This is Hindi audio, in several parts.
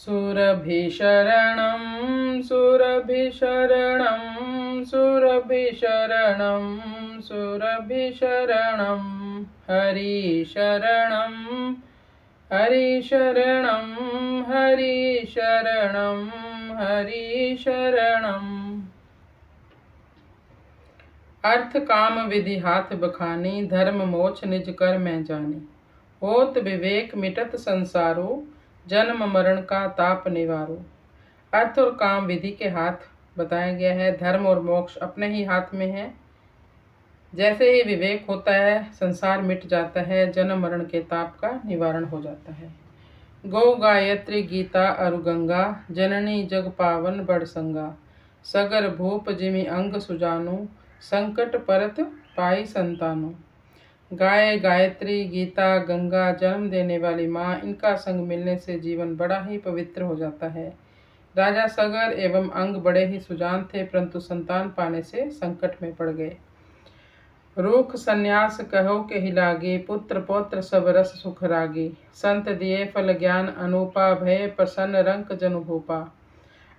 सुरभिशरणं सुरभिशरणं सुरभिशरणं सुरभिशरणं हरिशरणं हरिशरणं हरिशरणं हरिशरणं। अर्थ काम विधि हाथ बखानी, धर्म मोक्ष निज कर मैं जानी। होत विवेक मिटत संसारो, जन्म मरण का ताप निवारो। अर्थ और काम विधि के हाथ बताया गया है, धर्म और मोक्ष अपने ही हाथ में है। जैसे ही विवेक होता है संसार मिट जाता है, जन्म मरण के ताप का निवारण हो जाता है। गौ गायत्री गीता अरु गंगा, जननी जग पावन बड़ संगा। सगर भूप जिमि अंग सुजानु, संकट परत पाई संतानु। गाय गायत्री गीता गंगा जन्म देने वाली माँ, इनका संग मिलने से जीवन बड़ा ही पवित्र हो जाता है। राजा सगर एवं अंग बड़े ही सुजान थे, परंतु संतान पाने से संकट में पड़ गए। रूख संन्यास कहो के हिलागी, पुत्र पौत्र सब रस सुख रागी। संत दिए फल ज्ञान अनूपा, भय प्रसन्न रंक जनु भूपा।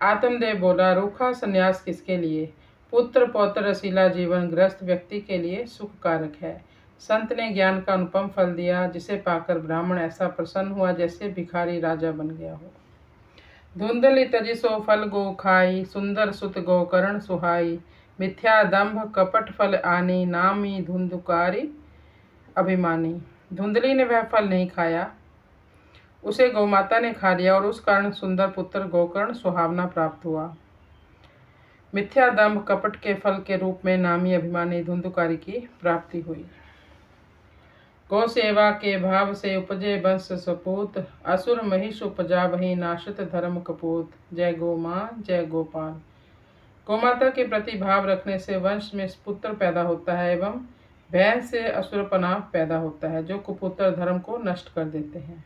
आत्मदेव बोला, रूखा संन्यास किसके लिए? पुत्र पौत्र रसीला जीवन गृहस्थ व्यक्ति के लिए सुख कारक है। संत ने ज्ञान का अनुपम फल दिया, जिसे पाकर ब्राह्मण ऐसा प्रसन्न हुआ जैसे भिखारी राजा बन गया हो। धुंधली तजी सो फल गो खाई, सुंदर सुत गोकर्ण सुहाई। मिथ्या दंभ कपट फल आनी, नामी धुंधुकारी अभिमानी। धुंधली ने वह फल नहीं खाया, उसे गौमाता ने खा लिया और उस कारण सुंदर पुत्र गोकर्ण सुहावना प्राप्त हुआ। मिथ्या दंभ कपट के फल के रूप में नामी अभिमानी धुंधुकारी की प्राप्ति हुई। गौ सेवा के भाव से उपजे वंश सपूत, असुर महिष उपजा वही नाशत धर्म कपूत। जय गो माँ जय गोपाल। गौमाता के प्रति भाव रखने से वंश में पुत्र पैदा होता है एवं भय से असुरपना पैदा होता है, जो कुपुत्र धर्म को नष्ट कर देते हैं।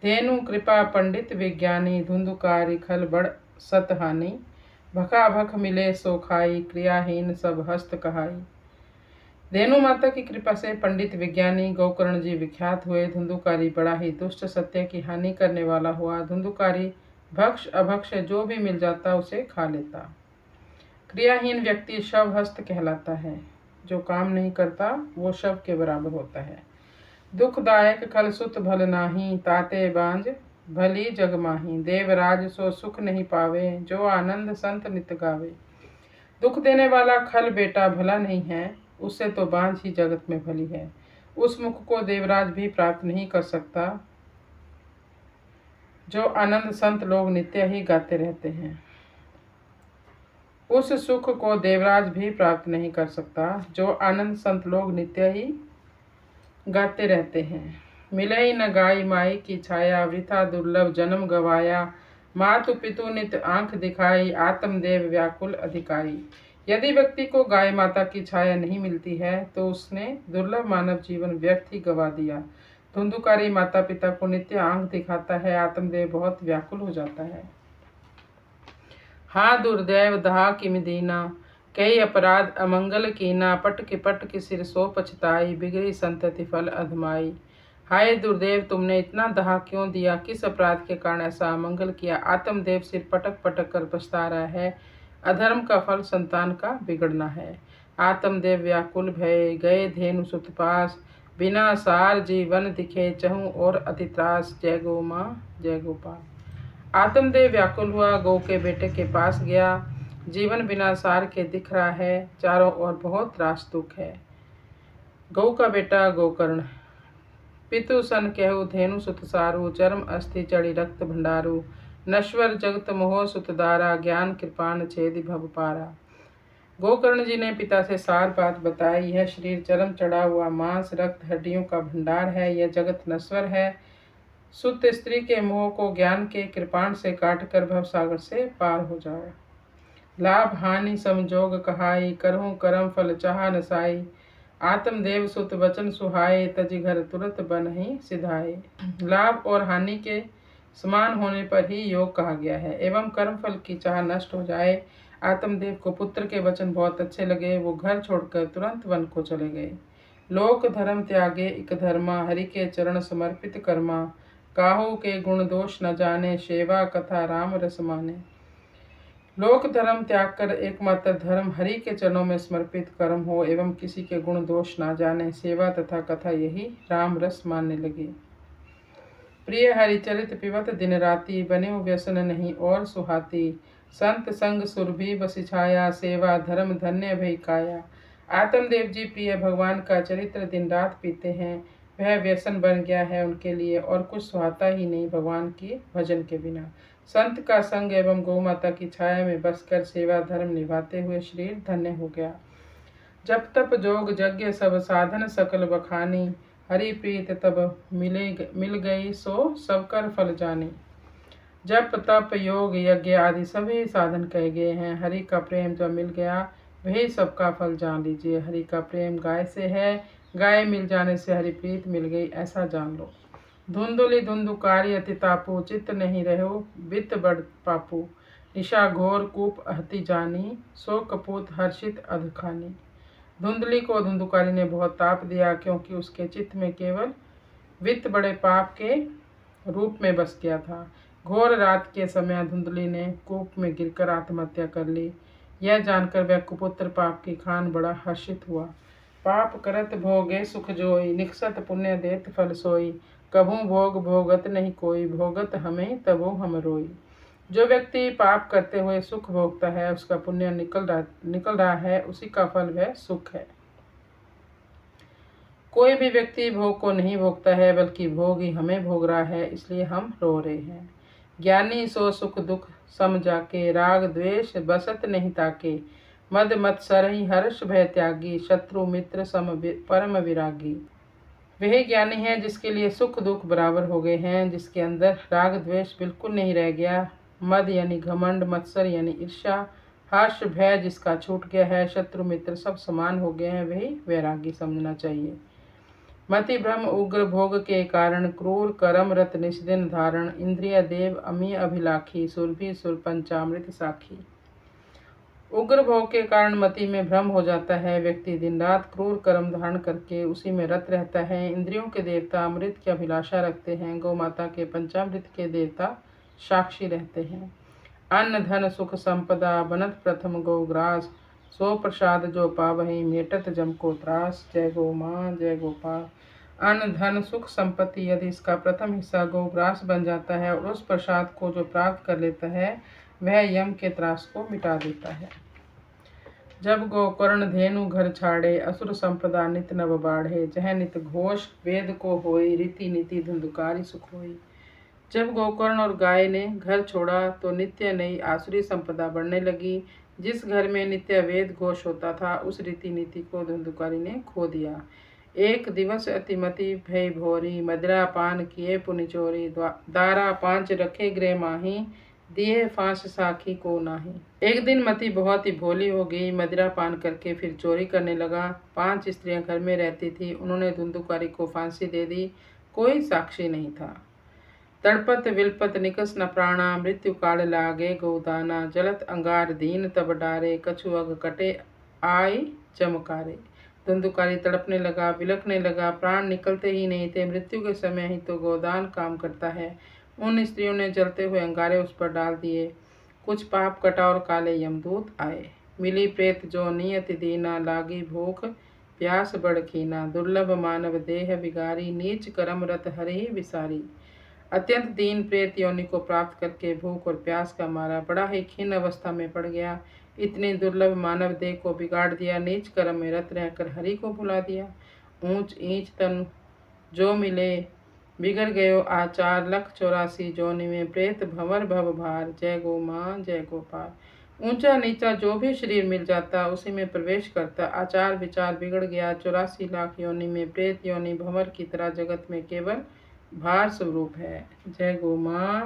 धेनु कृपा पंडित विज्ञानी, धुंधुकारी खल बड़ सतहानि। भका भख मिले सो खाई, क्रियाहीन सब हस्त कहाई। धेनु माता की कृपा से पंडित विज्ञानी गोकर्ण जी विख्यात हुए। धुंधुकारी बड़ा ही दुष्ट, सत्य की हानि करने वाला हुआ। धुंधुकारी भक्ष अभक्ष जो भी मिल जाता उसे खा लेता। क्रियाहीन व्यक्ति शव हस्त कहलाता है, जो काम नहीं करता वो शव के बराबर होता है। दुखदायक खल सुत भल नाही, ताते बांझ भली जग माही। देवराज सो सुख नहीं पावे, जो आनंद संत नित गावे। दुख देने वाला खल बेटा भला नहीं है, उससे तो बांझ ही जगत में भली है। उस मुख को देवराज भी प्राप्त नहीं कर सकता, जो आनंद संत लोग नित्य ही गाते रहते हैं। उस सुख को देवराज भी प्राप्त नहीं कर सकता, जो आनंद संत लोग नित्य ही गाते रहते हैं। मिलई न गाई माई की छाया, वृथा दुर्लभ जन्म गवाया। मातु पितु नित आंख दिखाई, आत्मदेव व्याकुल अधिकारी। यदि व्यक्ति को गाय माता की छाया नहीं मिलती है तो उसने दुर्लभ मानव जीवन व्यर्थ ही गवा दिया। धुंधुकारी माता पिता को नित्य आंख दिखाता है, आत्मदेव बहुत व्याकुल हो जाता है। हा दुर्दैव दहा किम दीना, कई अपराध अमंगल कीना। पट के सिर सो पछताई, बिगड़ी संतति फल अधमाई। हाय दुर्देव, तुमने इतना दहा क्यों दिया? किस अपराध के कारण ऐसा अमंगल किया? आत्मदेव सिर पटक पटक कर पछता रहा है। अधर्म का फल संतान का बिगड़ना है। आत्मदेव व्याकुल भय, गए धेनु सुत पास। बिना सार जीवन दिखे, चहूँ और अति त्रास। जय गो माँ जय गोपाल। आत्मदेव व्याकुल हुआ, गौ के बेटे के पास गया। जीवन बिना सार के दिख रहा है, चारों ओर बहुत त्रास दुख है। गौ का बेटा गोकर्ण। पितु सन कहु धेनु सुत सारू, चर्म अस्थि चढ़ी रक्त भंडारू। नश्वर जगत मोह सुतदारा, ज्ञान कृपान छेदि भव पारा। गोकर्ण जी ने पिता से सार बात बताई। यह शरीर चरम चढ़ा हुआ मांस रक्त हड्डियों का भंडार है, यह जगत नश्वर है। सुत स्त्री के मोह को ज्ञान के कृपाण से काट कर भवसागर से पार हो जाओ। लाभ हानि समजोग कहाई, करहूँ करम फल चाह नसाई। आत्मदेव सुत वचन सुहाए, तजि घर तुरत बनहि सिधाए। लाभ और हानि के समान होने पर ही योग कहा गया है, एवं कर्म फल की चाह नष्ट हो जाए। आत्मदेव को पुत्र के वचन बहुत अच्छे लगे, वो घर छोड़कर तुरंत वन को चले गए। लोक धर्म त्यागे इक धर्मा, हरि के चरण समर्पित कर्मा। काहू के गुण दोष न जाने, सेवा कथा राम रस माने। लोक धर्म त्याग कर एकमात्र धर्म हरि के चरणों में समर्पित कर्म हो एवं किसी के गुण दोष ना जाने, सेवा तथा कथा यही राम रस मानने लगे। प्रिय हरिचरित पिबत दिन राति, बने व्यसन नहीं और सुहाती। संत संग सुरभि बस छाया, सेवा धर्म धन्य भई काया। आत्मदेव जी प्रिय भगवान का चरित्र दिन रात पीते हैं। वह व्यसन बन गया है उनके लिए और कुछ सुहाता ही नहीं भगवान की भजन के बिना। संत का संग एवं गौ माता की छाया में बसकर सेवा धर्म निभाते हुए शरीर धन्य हो गया। जब तप जोग यज्ञ सब साधन सकल बखानी, हरि प्रीत तब मिल गई सो सब कर फल जानी। जप तप योग यज्ञ आदि सभी साधन कहे गए हैं। हरि का प्रेम जब मिल गया वही सबका फल जान लीजिए। हरि का प्रेम गाय से है, गाय मिल जाने से हरि प्रीत मिल गई, ऐसा जान लो। धुंधुली धुंधुकारी अति तापू, चित्त नहीं रहो बित बड़ पापू। निशा घोर कूप अहति जानी, सो कपूत हर्षित अधखानी। धुंधली को धुंधुकारी ने बहुत ताप दिया, क्योंकि उसके चित्त में केवल वित्त बड़े पाप के रूप में बस गया था। घोर रात के समय धुंधली ने कूप में गिरकर आत्महत्या कर ली। यह जानकर वह कुपुत्र पाप की खान बड़ा हर्षित हुआ। पाप करत भोगे सुख जोई, निकसत पुण्य देत फल सोई। कभू भोग भोगत नहीं कोई, भोगत हमें तबो हम रोई। जो व्यक्ति पाप करते हुए सुख भोगता है, उसका पुण्य निकल रहा है, उसी का फल वह सुख है। कोई भी व्यक्ति भोग को नहीं भोगता है, बल्कि भोग ही हमें भोग रहा है, इसलिए हम रो रहे हैं। ज्ञानी सो सुख दुख सम जाके, राग द्वेष बसत नहीं ताके। मद मत्सर ही हर्ष भय त्यागी, शत्रु मित्र सम परम विरागी। वही ज्ञानी है जिसके लिए सुख दुख बराबर हो गए हैं, जिसके अंदर राग द्वेष बिल्कुल नहीं रह गया। मद यानी घमंड, मत्सर यानी ईर्ष्या, हर्ष भय जिसका छूट गया है, शत्रु मित्र सब समान हो गए हैं, वही वैरागी समझना चाहिए। मति भ्रम उग्र भोग के कारण, क्रूर करम रत निष्दिन धारण। इंद्रिय देव अमी अभिलाखी, सुरभि सुर पंचामृत साखी। उग्र भोग के कारण मति में भ्रम हो जाता है। व्यक्ति दिन रात क्रूर कर्म धारण करके उसी में रत रहता है। इंद्रियों के देवता अमृत की अभिलाषा रखते हैं। गौ माता के पंचामृत के देवता साक्षी रहते हैं। अन्न धन सुख संपदा, बनत प्रथम गौग्रास। सो प्रसाद जो पावहि, मेटत जम को त्रास। जय गौ माँ, जय गोपाल। अन्न धन सुख संपत्ति यदि इसका प्रथम हिस्सा गौग्रास बन जाता है और उस प्रसाद को जो प्राप्त कर लेता है, वह यम के त्रास को मिटा देता है। जब गोकर्ण धेनु घर छाड़े, असुर संपदा नित नव बाढ़े। जह नित घोष वेद को होई, रीति नीति धुंधुकारी सुख होई। जब गोकर्ण और गाय ने घर छोड़ा तो नित्य नई आसुरी संपदा बढ़ने लगी। जिस घर में नित्य वेद घोष होता था, उस रीति नीति को धुंधुकारी ने खो दिया। एक दिवस अतिमति भय भोरी, मदिरा पान किए पुनि चोरी। दारा पांच रखे गृह माही, दिए फांस साखी को नाही। एक दिन मति बहुत ही भोली हो गई, मदिरा पान करके फिर चोरी करने लगा। 5 स्त्रियां घर में रहती थी, उन्होंने धुंधुकारी को फांसी दे दी। कोई साक्षी नहीं था। तड़पत विलपत निकस न प्राणा, मृत्यु काल लागे गोदाना। जलत अंगार दीन तब डारे, कछु अग कटे आई चमकारे। धुंधुकारी तड़पने लगा, बिलखने लगा, प्राण निकलते ही नहीं थे। मृत्यु के समय ही तो गोदान काम करता है। उन स्त्रियों ने जलते हुए अंगारे उस पर डाल दिए। कुछ पाप कटा और काले यमदूत आए। मिली प्रेत जो नियति दीना, लागी भूख प्यास बड़ कीना। दुर्लभ मानव देह बिगारी, नीच कर्म रत हरि विसारी। अत्यंत दीन प्रेत योनि को प्राप्त करके भूख और प्यास का मारा बड़ा ही खीन अवस्था में पड़ गया। इतनी दुर्लभ मानव देह को बिगाड़ दिया, नीच कर्म में रत रहकर हरि को भुला दिया। ऊंच ईंच तन जो मिले, बिगड़ गयो आचार। लख 84 जोनि में, प्रेत भंवर भव भार। जय गो माँ, जय गोपाल। ऊंचा नीचा जो भी शरीर मिल जाता, उसी में प्रवेश करता। आचार विचार बिगड़ गया। 84 लाख योनि में प्रेत योनि भंवर की तरह जगत में केवल भार स्वरूप है। जय गो माँ।